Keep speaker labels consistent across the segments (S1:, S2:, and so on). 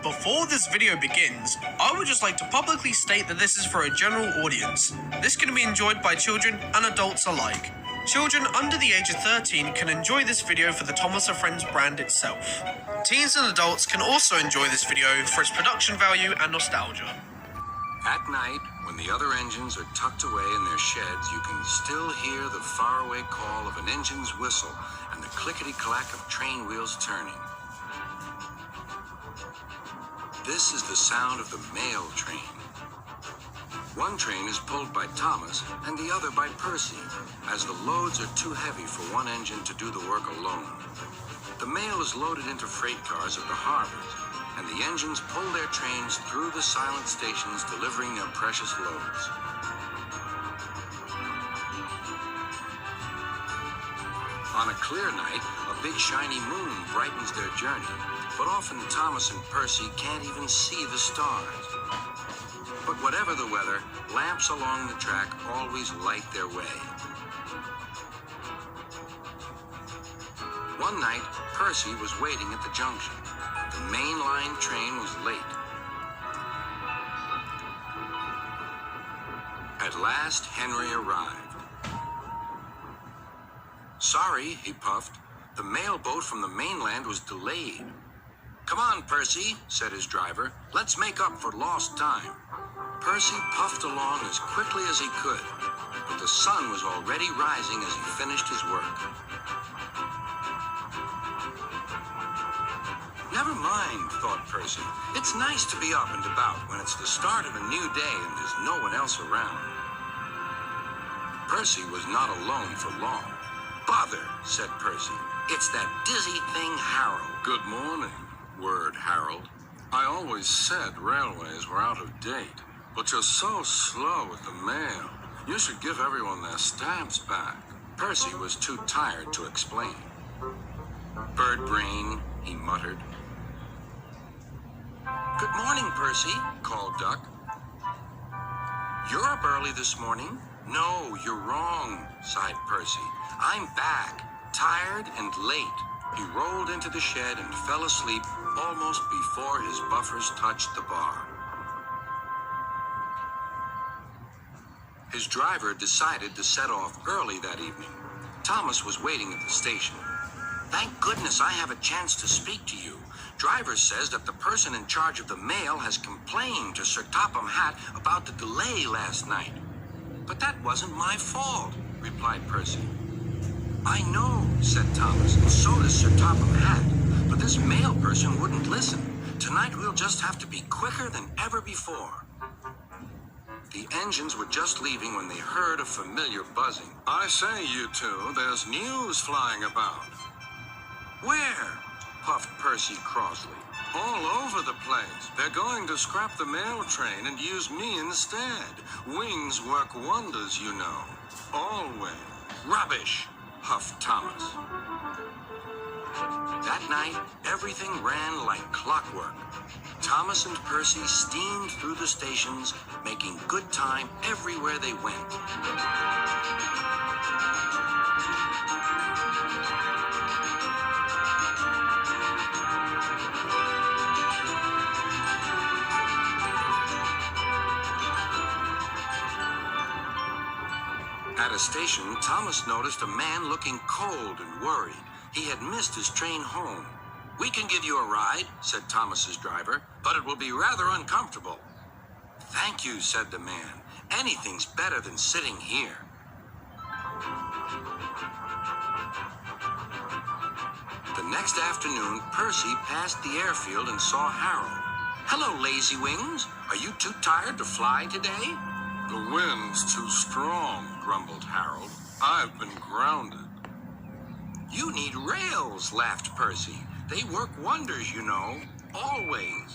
S1: Before this video begins, I would just like to publicly state that this is for a general audience. This can be enjoyed by children and adults alike. Children under the age of 13 can enjoy this video for the Thomas and Friends brand itself. Teens and adults can also enjoy this video for its production value and nostalgia.
S2: At night, when the other engines are tucked away in their sheds, you can still hear the faraway call of an engine's whistle and the clickety-clack of train wheels turning. This is the sound of the mail train. One train is pulled by Thomas and the other by Percy, as the loads are too heavy for one engine to do the work alone. The mail is loaded into freight cars at the harbors, and the engines pull their trains through the silent stations delivering their precious loads. On a clear night, a big shiny moon brightens their journey, but often Thomas and Percy can't even see the stars. But whatever the weather, lamps along the track always light their way. One night, Percy was waiting at the junction. The main line train was late. At last, Henry arrived. "Sorry," he puffed. "The mail boat from the mainland was delayed." "Come on, Percy," said his driver. "Let's make up for lost time." Percy puffed along as quickly as he could, but the sun was already rising as he finished his work. "Never mind," thought Percy. "It's nice to be up and about when it's the start of a new day and there's no one else around." Percy was not alone for long. "Bother," said Percy. "It's that dizzy thing, Harold."
S3: "Good morning," whirred Harold. "I always said railways were out of date, but you're so slow with the mail. You should give everyone their stamps back."
S2: Percy was too tired to explain. "Bird brain," he muttered. "Good morning, Percy," called Duck. "You're up early this morning." "No, you're wrong," sighed Percy. "I'm back, tired and late." He rolled into the shed and fell asleep almost before his buffers touched the bar. His driver decided to set off early that evening. Thomas was waiting at the station. "Thank goodness I have a chance to speak to you. Driver says that the person in charge of the mail has complained to Sir Topham Hatt about the delay last night." "But that wasn't my fault," replied Percy. "I know," said Thomas, "and so does Sir Topham Hatt. But this mail person wouldn't listen. Tonight we'll just have to be quicker than ever before." The engines were just leaving when they heard a familiar buzzing.
S3: "I say, you two, there's news flying about."
S2: "Where?" puffed Percy crossly.
S3: "All over the place. They're going to scrap the mail train and use me instead. Wings work wonders, you know. Always."
S2: "Rubbish," huffed Thomas. That night, everything ran like clockwork. Thomas and Percy steamed through the stations, making good time everywhere they went. At a station, Thomas noticed a man looking cold and worried. He had missed his train home. "We can give you a ride," said Thomas's driver, "but it will be rather uncomfortable." "Thank you," said the man. "Anything's better than sitting here." The next afternoon, Percy passed the airfield and saw Harold. "Hello, Lazy Wings. Are you too tired to fly today?"
S3: "The wind's too strong," grumbled Harold. "I've been grounded."
S2: "You need rails," laughed Percy. "They work wonders, you know. Always."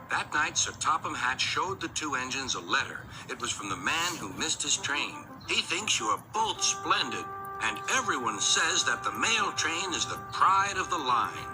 S2: That night, Sir Topham Hatt showed the two engines a letter. It was from the man who missed his train. "He thinks you are both splendid, and everyone says that the mail train is the pride of the line.